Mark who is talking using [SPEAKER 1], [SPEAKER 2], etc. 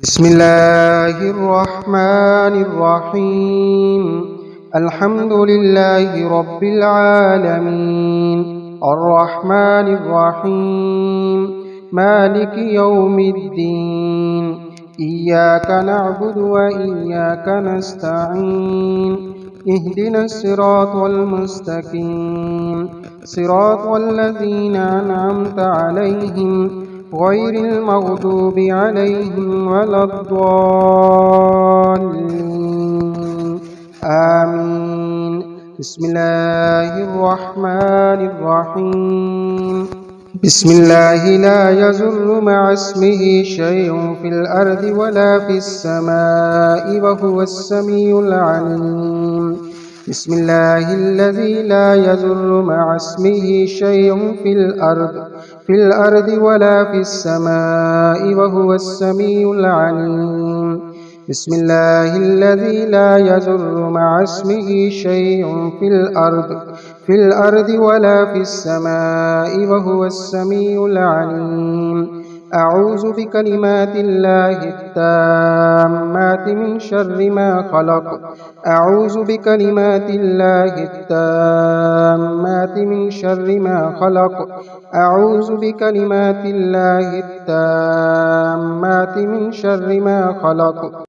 [SPEAKER 1] بسم الله الرحمن الرحيم. الحمد لله رب العالمين، الرحمن الرحيم، مالك يوم الدين. إياك نعبد وإياك نستعين. اهدنا الصراط المستقيم، صراط الذين أنعمت عليهم غير المغضوب عليهم ولا الضالين. آمين. بسم الله الرحمن الرحيم. بسم الله لا يضر مع اسمه شيء في الأرض ولا في السماء وهو السميع العليم. بسم الله الذي لا يضر مع اسمه شيء في الأرض ولا في السماء وهو السميع العليم. بسم الله الذي لا يضر مع اسمه شيء في الأرض ولا في السماء وهو السميع العليم. أعوذ بكلمات الله التامات من شر ما خلق. أعوذ بكلمات الله التامات من شر ما خلق. أعوذ بكلمات الله التامات من شر ما خلق.